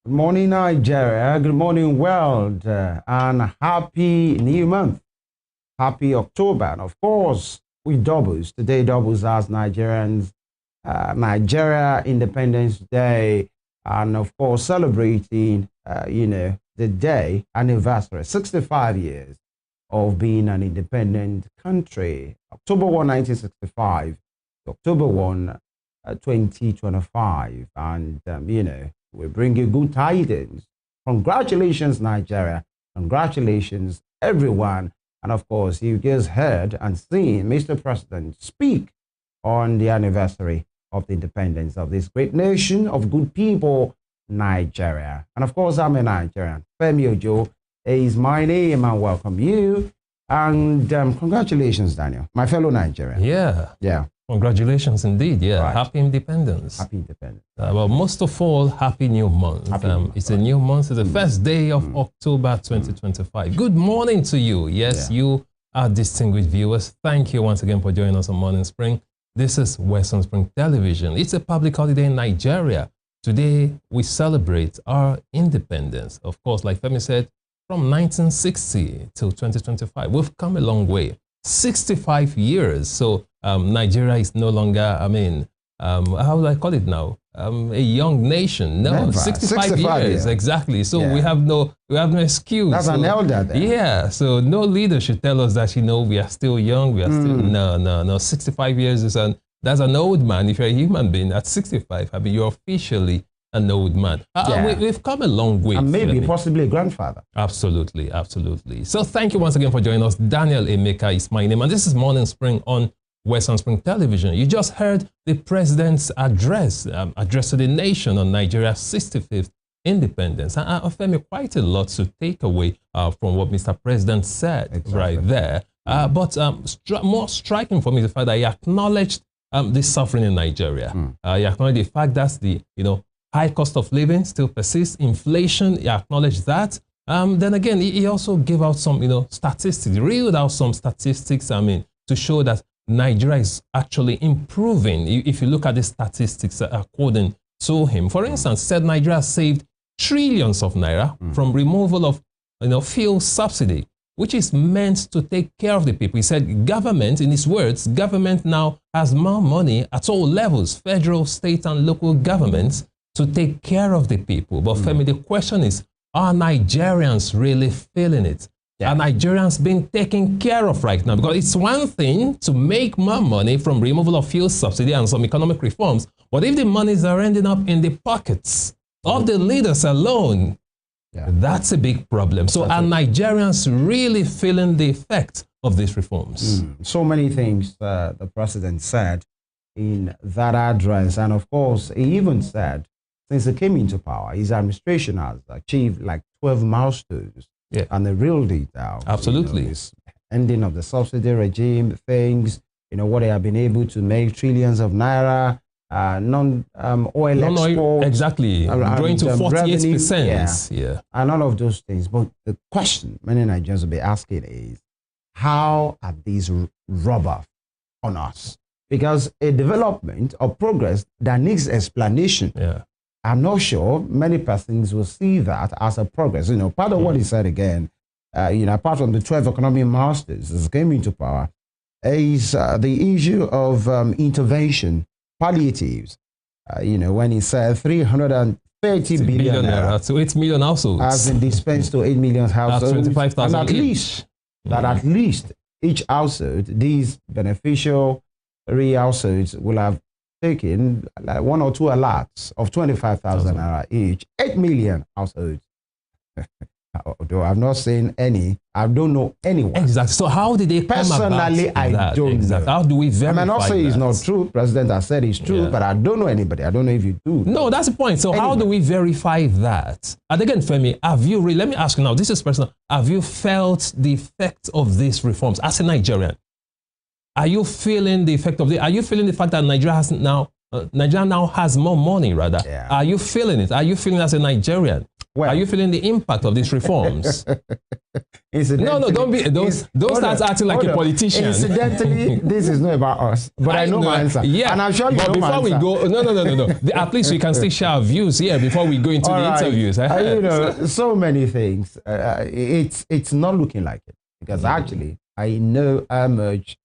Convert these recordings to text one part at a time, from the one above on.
Good morning, Nigeria. Good morning, world. And happy new month. Happy October. And of course, we doubles. Today doubles as Nigerians. Nigeria Independence Day. And of course, celebrating, the day anniversary, 65 years of being an independent country. October 1, 1965. October 1, 2025. And, we bring you good tidings. Congratulations, Nigeria. Congratulations, everyone. And of course, you just heard and seen Mr. President speak on the anniversary of the independence of this great nation of good people, Nigeria. And of course, I'm a Nigerian. Femi Ojo is my name, and welcome you. And congratulations, Daniel, my fellow Nigerian. Yeah. Congratulations indeed. Yeah. Right. Happy independence. Happy independence. Well, most of all, happy new month. It's a new month. It's the first day of October 2025. Good morning to you. Yes, you are distinguished viewers. Thank you once again for joining us on Morning Spring. This is Western Spring Television. It's a public holiday in Nigeria. Today, we celebrate our independence. Of course, like Femi said, from 1960 till 2025, we've come a long way. 65 years. So Nigeria is no longer, how do I call it now? A young nation. No, Never. 65 years, we So we have no excuse. That's an elder then. Yeah, so no leader should tell us that, we are still young, we are still, no. 65 years is that's an old man. If you're a human being at 65, you're officially an old man. We've come a long way. And maybe possibly a grandfather. Absolutely. So thank you once again for joining us. Daniel Emeka is my name, and this is Morning Spring on Western Spring Television. You just heard the president's address to the nation on Nigeria's 65th independence. And I found quite a lot to take away from what Mr. President said right there. But more striking for me is the fact that he acknowledged the suffering in Nigeria. He acknowledged the fact that the high cost of living still persists, inflation, he acknowledged that. Then again, he also gave out some, statistics, reeled out some statistics, to show that Nigeria is actually improving. If you look at the statistics according to him, for instance, said Nigeria saved trillions of naira from removal of, fuel subsidy, which is meant to take care of the people. He said government, in his words, government now has more money at all levels, federal, state, and local governments, to take care of the people. But Femi, the question is, are Nigerians really feeling it? Are Nigerians being taken care of right now? Because it's one thing to make more money from removal of fuel subsidy and some economic reforms, but if the monies are ending up in the pockets of the leaders alone, that's a big problem. So are Nigerians really feeling the effect of these reforms? So many things the president said in that address. And of course, he even said, since he came into power, his administration has achieved like 12 milestones. And the real detail. Absolutely. This ending of the subsidy regime, things, what they have been able to make, trillions of naira, non-oil exports. Exactly. Going to 48%. And all of those things. But the question many Nigerians will be asking is, how are these rub off on us? Because a development or progress that needs explanation. I'm not sure many persons will see that as a progress. Part of what he said again, apart from the 12 economic masters that came into power, is the issue of intervention, palliatives. When he said 330 billion naira to 8 million households has been dispensed to 8 million households. 25,000 and at least each household, these beneficial households will have taken like 1 or 2 alerts of 25,000 naira each, 8 million households. Although I've not seen any, I don't know anyone. Exactly. So how did they come about personally? I don't know. How do we verify? I may not say it's not true. President has said it's true, but I don't know anybody. I don't know if you do. No, that's the point. So how do we verify that? And again, Femi, let me ask you now, this is personal. Have you felt the effect of these reforms as a Nigerian? Are you feeling the effect of are you feeling the fact that Nigeria now has more money, rather? Are you feeling it? Are you feeling as a Nigerian? Well, are you feeling the impact of these reforms? No, don't start acting like a politician. Incidentally, this is not about us, but I know my answer. Yeah, and I'm sure you but know before we go, no. At least we can still share our views here before we go into the interviews. You know, so many things. It's not looking like it, because actually I know how much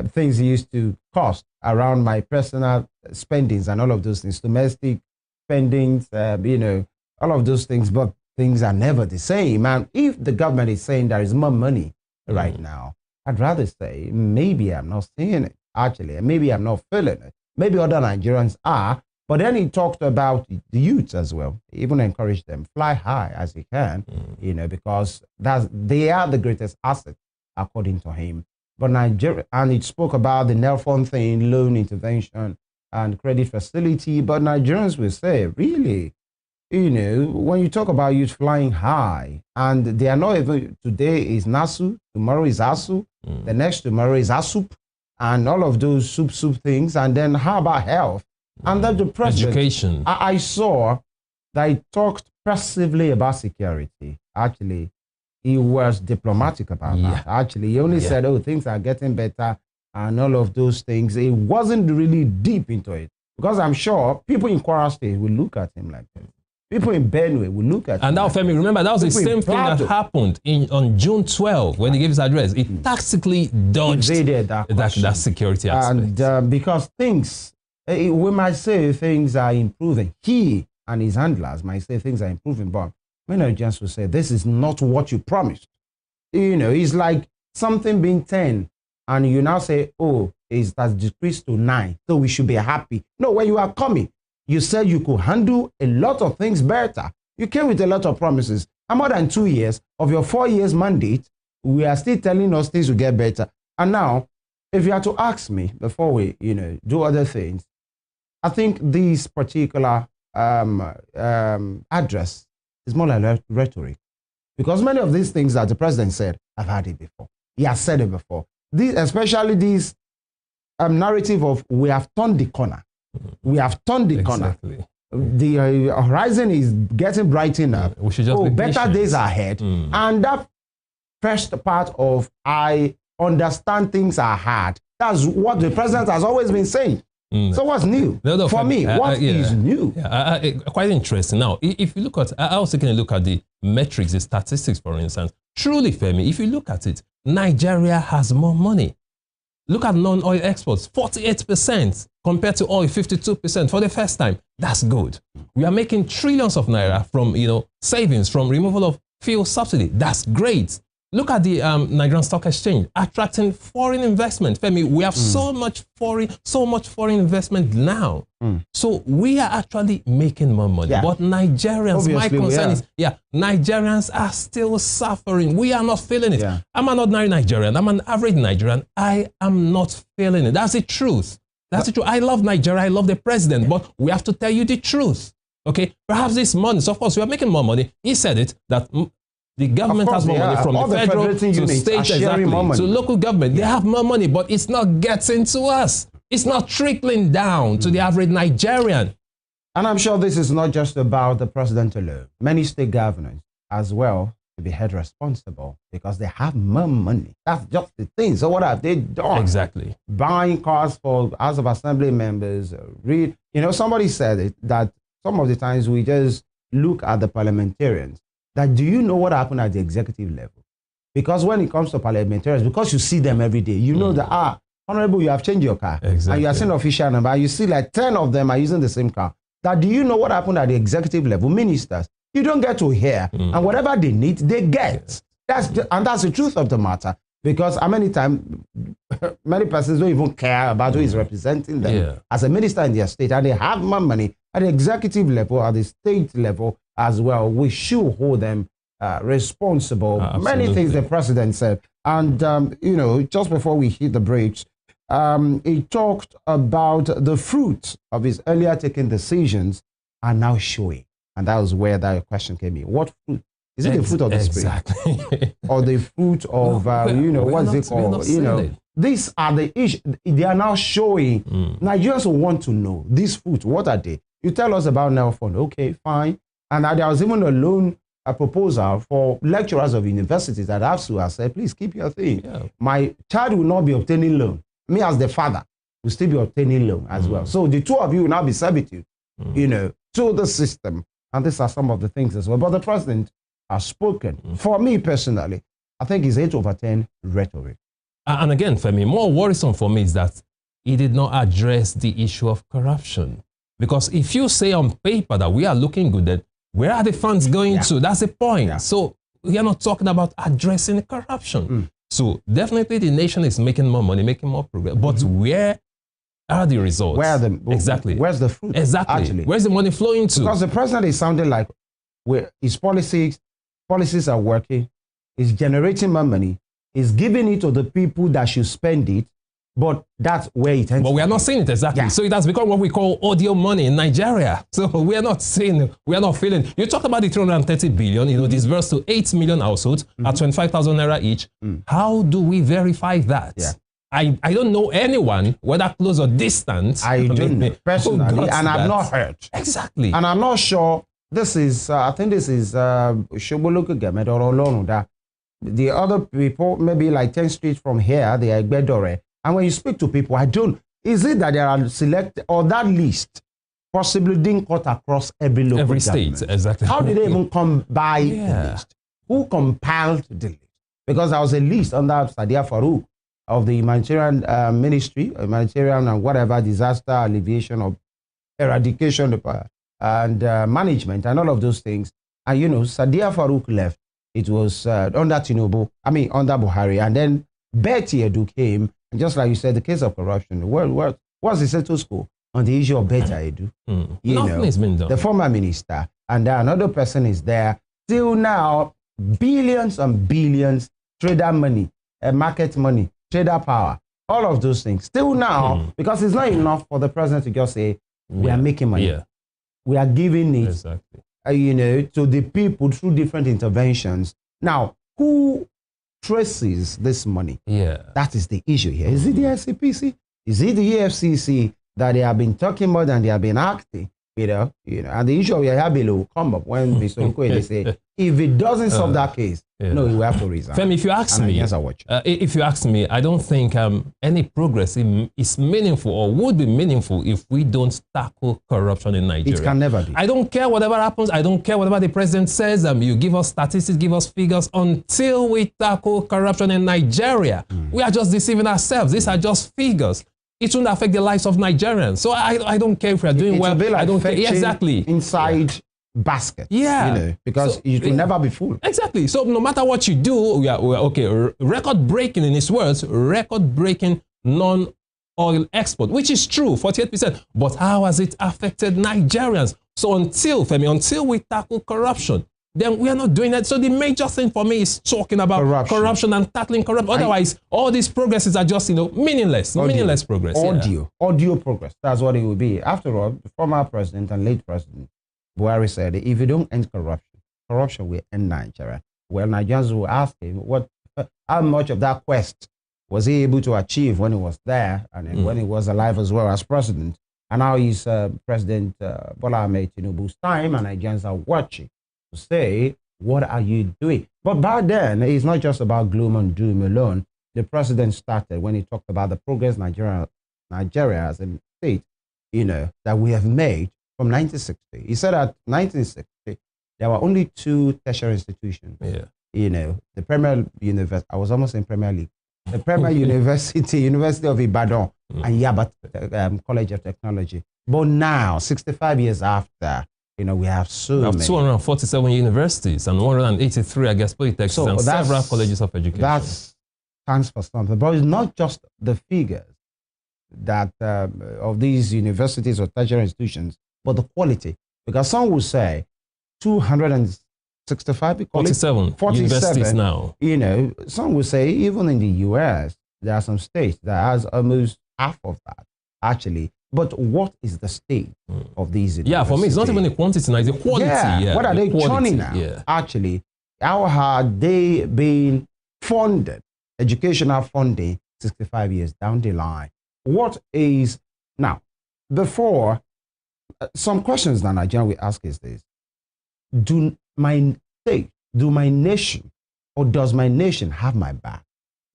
things used to cost around my personal spendings and all of those things, domestic spendings, you know, all of those things, but things are never the same. And if the government is saying there is more money right now, I'd rather say maybe I'm not seeing it, actually, and maybe I'm not feeling it. Maybe other Nigerians are, but then he talked about the youth as well. He even encouraged them, fly high as you can, you know, because they are the greatest asset, according to him. But Nigeria, and it spoke about the NELFON thing, loan intervention and credit facility, but Nigerians will say, really, you know, when you talk about youth flying high, and they are not even, today is NASU, tomorrow is ASU, the next tomorrow is ASUP, and all of those soup things, and then how about health? And then the president, education. I saw that he talked passively about security. Actually, he was diplomatic about that. Actually, he only said, oh, things are getting better and all of those things. He wasn't really deep into it, because I'm sure people in Kwara State will look at him like this. People in Benue will look at him. And now, Femi, remember, that was the same thing that happened on June 12 when he gave his address. He tactically dodged that security aspect. And because things, we might say things are improving. He and his handlers might say things are improving, but many Nigerians will say, this is not what you promised. You know, it's like something being 10, and you now say, oh, it has decreased to 9, so we should be happy. No, when you are coming, you said you could handle a lot of things better. You came with a lot of promises. And more than 2 years of your 4 years mandate, we are still telling us things will get better. And now, if you had to ask me before we, you know, do other things, I think this particular address is more like rhetoric, because many of these things that the president said, I've heard it before. He has said it before. Especially this narrative of we have turned the corner. We have turned the corner. The horizon is getting brightener. We should just be better patient. days are ahead. And that first part of I understand things are hard. That's what the president has always been saying. So what's new? For me, what is new? Quite interesting. Now, if you look at, I was taking a look at the metrics, the statistics, for instance. Truly, Femi, if you look at it, Nigeria has more money. Look at non-oil exports, 48% compared to oil, 52% for the first time. That's good. We are making trillions of naira from, you know, savings from removal of fuel subsidy. That's great. Look at the Nigerian Stock Exchange attracting foreign investment. Femi, we have so much foreign investment now. So we are actually making more money. But Nigerians, obviously, my concern is, Nigerians are still suffering. We are not feeling it. I'm an ordinary Nigerian. I'm an average Nigerian. I am not feeling it. That's the truth. That's the truth. I love Nigeria. I love the president. But we have to tell you the truth. Okay? Perhaps this money, so of course, we are making more money. He said it, that the government has more money, from the federal to state, to local government. They have more money, but it's not getting to us. It's not trickling down to the average Nigerian. And I'm sure this is not just about the president alone. Many state governors as well to be held responsible, because they have more money. That's just the thing. So what have they done? Exactly. Buying cars for House of Assembly members. You know, somebody said it, that some of the times we just look at the parliamentarians. That do you know what happened at the executive level? Because when it comes to parliamentarians, because you see them every day, you know that, Honorable, you have changed your car. And you are seeing official number, and you see like 10 of them are using the same car. That do you know what happened at the executive level? Ministers, you don't get to hear, and whatever they need, they get. That's the truth of the matter. Because how many times, many persons don't even care about who is representing them as a minister in their state, and they have more money at the executive level, at the state level as well. We should hold them responsible. Many things the president said. And, you know, just before we hit the brakes, he talked about the fruit of his earlier taken decisions are now showing. And that was where that question came in. What fruit? Is it the fruit of the spirit? Or the fruit of, you know, what's it called? You know, these are the issues. They are now showing. Nigerians will want to know these fruits. What are they? You tell us about NELFON. Okay, fine. And there was even a loan proposal for lecturers of universities that ASUU has said, please keep your thing. Yeah. My child will not be obtaining loan. Me as the father will still be obtaining loan as well. So the two of you will now be servitude, to the system. And these are some of the things as well. But the president has spoken. For me personally, I think it's 8/10 rhetoric. And again, Femi, more worrisome for me is that he did not address the issue of corruption. Because if you say on paper that we are looking good, then where are the funds going to? That's the point. So we are not talking about addressing corruption. So definitely the nation is making more money, making more progress. But where are the results? Where are the, exactly. Where's the fruit? Exactly. Actually. Where's the money flowing to? Because the president is sounding like his policies are working, he's generating more money, he's giving it to the people that should spend it, but that's where it ends. But we are not seeing it exactly. So it has become what we call audio money in Nigeria. So we are not seeing, we are not feeling. You talk about the 330 billion, disbursed to 8 million households at 25,000 naira each. How do we verify that? I don't know anyone, whether close or distant. I don't know personally, and I've not heard. Exactly. And I'm not sure. This is, I think this is Shoboloku Gemed or Olonu. The other people, maybe like 10 streets from here, they are Gbedore. And when you speak to people, is it that they are selected, or that list possibly didn't cut across every local state? Exactly. How did they even come by the list? Who compiled the list? Because there was a list under Sadia Farouk of the humanitarian ministry, humanitarian and whatever, disaster alleviation or eradication and management and all of those things. And Sadia Farouk left. It was under Tinubu, under Buhari. And then Betty Edu came. And just like you said, the case of corruption, what's the status quo on the issue of Betty Edu? Nothing has been done. The former minister, and another person is there. Till now, billions and billions, trader money, market money, trader power, all of those things. Still now, because it's not enough for the president to just say, we are making money. We are giving it, to the people through different interventions. Now, who traces this money? That is the issue here. Is it the SCPC? Is it the EFCC that they have been talking more than they have been acting? And the issue of Yahya will come up when Mr. Okoye, they say, if it doesn't solve that case, no, he will have to resign. Femi, if you ask me, I don't think any progress is meaningful or would be meaningful if we don't tackle corruption in Nigeria. It can never be. I don't care whatever happens. I don't care whatever the president says. You give us statistics, give us figures. Until we tackle corruption in Nigeria, we are just deceiving ourselves. These are just figures. It won't affect the lives of Nigerians. So I don't care if we are doing well. Like I don't care. Exactly. Inside basket. Because it will never be full. Exactly. So no matter what you do, we are okay. Record breaking, in his words, record breaking non-oil export, which is true, 48%. But how has it affected Nigerians? So until we tackle corruption, then we are not doing that. So the major thing for me is talking about corruption and tackling corruption. Otherwise, all these progresses are just, meaningless. Meaningless progress. Audio progress. That's what it will be. After all, the former president and late president Buhari said, if you don't end corruption will end Nigeria. Well, Nigerians will ask him, how much of that quest was he able to achieve when he was there and when he was alive as well as president? And now he's President Bola Ahmed Tinubu's time, and Nigerians are watching to say, what are you doing? But back then, it's not just about gloom and doom alone. The president started when he talked about the progress Nigeria as a state, that we have made from 1960. He said that 1960, there were only 2 tertiary institutions. The Premier University, I was almost in Premier League. The Premier University, University of Ibadan, and Yabat College of Technology. But now, 65 years after, we have many. 247 universities and 183, I guess, polytechnics and several colleges of education. That stands for something. But it's not just the figures that of these universities or tertiary institutions, but the quality. Because some will say 265, 47 universities now. Some will say even in the US, there are some states that has almost half of that, actually. But what is the state of these universities? For me, it's not even the quantity, it's the quality. What are they churning now? Actually, how are they being funded, educational funding, 65 years down the line? What is, now, before, some questions that Nigerian will ask is this. do my state, do my nation, or does my nation have my back?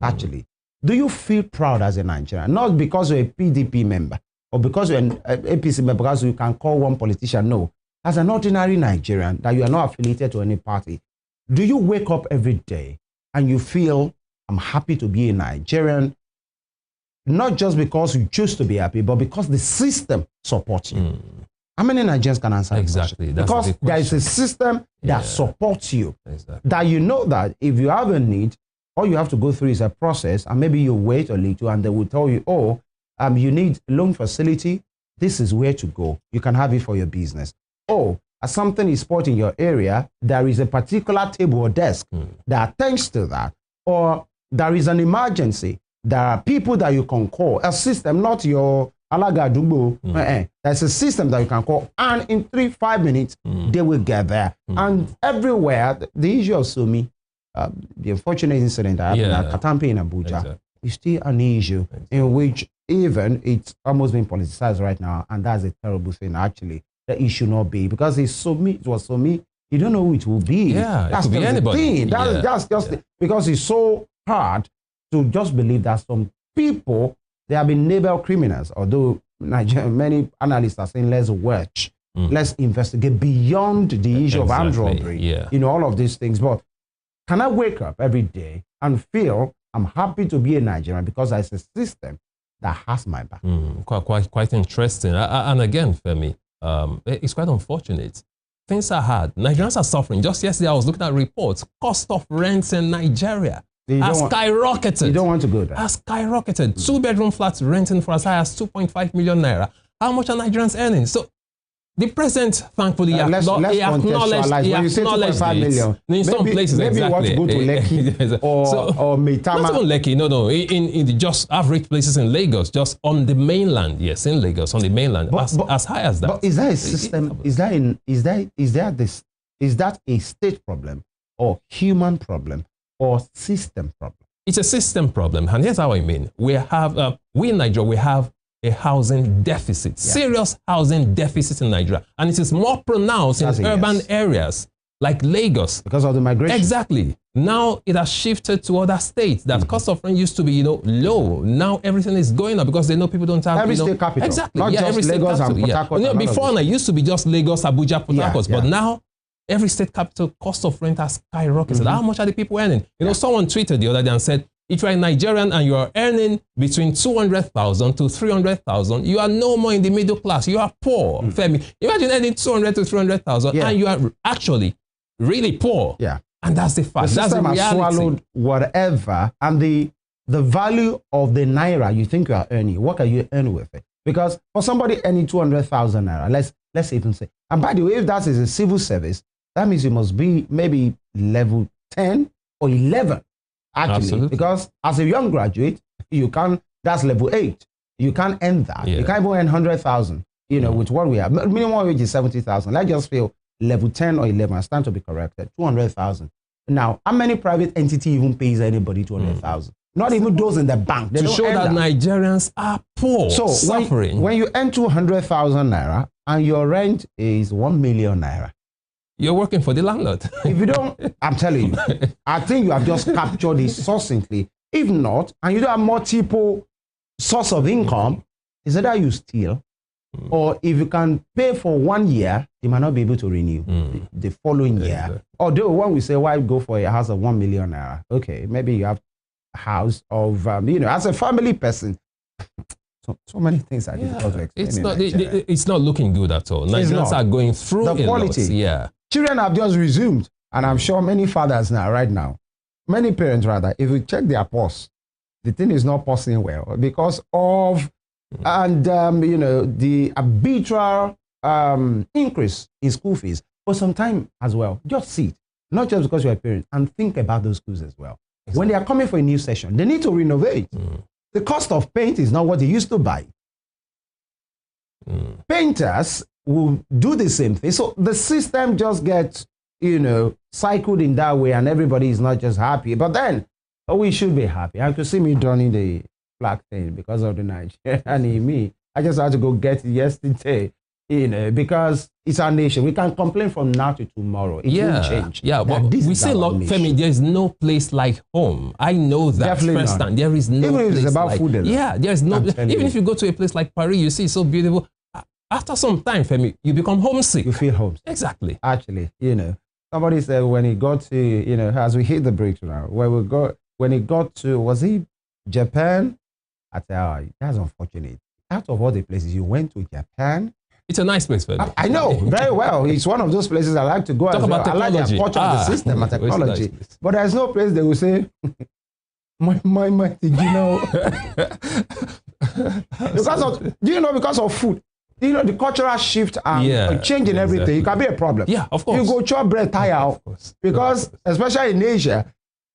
Actually, do you feel proud as a Nigerian? Not because you're a PDP member or because you're an APC member, because you can call one politician. No, as an ordinary Nigerian, that you are not affiliated to any party, do you wake up every day and you feel, I'm happy to be a Nigerian, not just because you choose to be happy, but because the system supports you? How many Nigerians can answer exactly? That because there is a system that supports you. Exactly. That you know that if you have a need, all you have to go through is a process, and maybe you wait a little and they will tell you, oh, you need a loan facility. This is where to go. You can have it for your business. Oh, as something is spot in your area, there is a particular table or desk that attends to that. Or there is an emergency. There are people that you can call. A system, not your Alaga Dubo. There's a system that you can call, and in 3-5 minutes, they will get there. And everywhere, the issue of Sumi, the unfortunate incident that happened at Katampe in Abuja, is still an issue in which even it's almost being politicized right now, and that's a terrible thing, actually, that it should not be, because it's Sumi, it was Sumi, you don't know who it will be. Yeah, that's it could be anybody. That's just because it's so hard to just believe that some people, they have been labeled criminals, although many analysts are saying let's watch, let's investigate beyond the issue of armed robbery, you know, all of these things. But can I wake up every day and feel I'm happy to be a Nigerian because there's a system that has my back? Quite interesting. And again, Femi, it's quite unfortunate. Things are hard. Nigerians are suffering. Just yesterday, I was looking at reports. Cost of rents in Nigeria has skyrocketed. You don't want to go there. Has skyrocketed. 2-bedroom flats renting for as high as 2.5 million naira. How much are Nigerians earning? So the president, thankfully, let's acknowledged when you say 2.5 million, in some places, maybe you want to go to Lekki or Maitama. Not even Lekki, no. In the just average places in Lagos, just on the mainland, yes, in Lagos, on the mainland, as high as that. But is that a system? Is that a state problem or human problem or system problem? It's a system problem, and here's how I mean. We in Nigeria, we have a housing deficit, serious housing deficit in Nigeria. And it is more pronounced in urban areas like Lagos. Because of the migration. Exactly. Now it has shifted to other states. That cost of rent used to be, low. Now everything is going up because they know people don't have, every state capital. Exactly. Not just every Lagos state and Port Harcourt. Before, it used to be just Lagos, Abuja, Port Harcourt. But now every state capital cost of rent has skyrocketed. How much are the people earning? Someone tweeted the other day and said, if you're a Nigerian and you are earning between 200,000 to 300,000, you are no more in the middle class. You are poor. Femi, imagine earning 200 to 300,000 and you are actually really poor. Yeah. And that's the fact. The system has swallowed whatever, and the value of the naira you think you are earning, what can you earn with it? Because for somebody earning 200,000 naira, let's even say, and by the way, if that is a civil service, that means you must be maybe level 10 or 11. Actually, absolutely. Because as a young graduate, that's level 8. You can't earn that. You can't even earn 100,000, with what we have. Minimum wage is 70,000. Let's just feel level 10 or 11, I stand to be corrected, 200,000. Now, how many private entity even pays anybody 200,000? Not even those in the bank. They to show that Nigerians are poor, so suffering. When you earn 200,000 naira and your rent is 1 million naira, you're working for the landlord. If you don't, I'm telling you, I think you have just captured it succinctly. If not, and you don't have multiple source of income, is either you steal, or if you can pay for 1 year, you might not be able to renew the following year. Although when we say, why go for a house of 1 million naira? Okay, maybe you have a house of, as a family person, so many things are difficult to explain. It's not looking good at all. Nigerians are going through the quality. Children have just resumed, and I'm sure many fathers right now, many parents rather, if you check their pulse, the thing is not pulsing well because of, the arbitral increase in school fees. For some time as well, just sit, not just because you're a parent, and think about those schools as well. Exactly. When they are coming for a new session, they need to renovate. The cost of paint is not what they used to buy. Painters will do the same thing. So the system just gets, cycled in that way, and everybody is not just happy. But then, we should be happy. I could see me donning the flag thing because of the Nigerian in me. I just had to go get it yesterday. You know, because it's our nation. We can complain from now to tomorrow. It won't change. Yeah, but we say, look, Femi, there is no place like home. I know that firsthand. There is no even place if it's about like, food. Yeah, there is no. Even if you go to a place like Paris, you see it's so beautiful. After some time, Femi, you become homesick. You feel homesick. Exactly. Actually, you know, somebody said when he got to, you know, as we hit the break now, when he got to, was he Japan? I tell you, that's unfortunate. Out of all the places you went to, Japan. It's a nice place, Femi. I know very well. It's one of those places I like to go. Talk about technology. I like the culture of the system and technology. Nice, but there's no place they will say, my, you know, because of food. You know, the cultural shift and changing everything. It can be a problem. Yeah, of course. You go chop bread, tire out. Because, especially in Asia,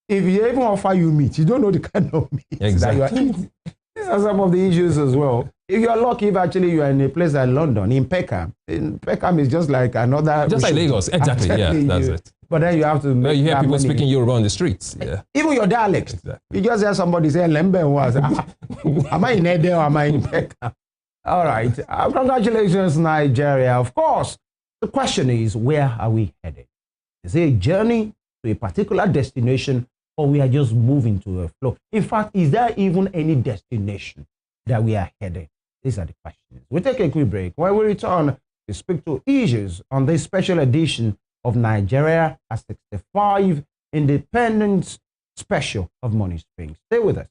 if you even offer you meat, you don't know the kind of meat that you are eating. These are some of the issues as well. If you're lucky, if actually you are in a place like London, in Peckham is just like another... Just like Lagos, exactly, yeah, that's it. But then you have to... You hear people speaking Yoruba on the streets, yeah. Even your dialect. Exactly. You just hear somebody say, Lembe was. Am I in Ede or am I in Peckham? All right. Congratulations, Nigeria. Of course, the question is, where are we headed? Is it a journey to a particular destination, or we are just moving to a flow? In fact, is there even any destination that we are headed? These are the questions. We'll take a quick break. When we return, we speak to issues on this special edition of Nigeria at 65 Independence Special of Morning Spring. Stay with us.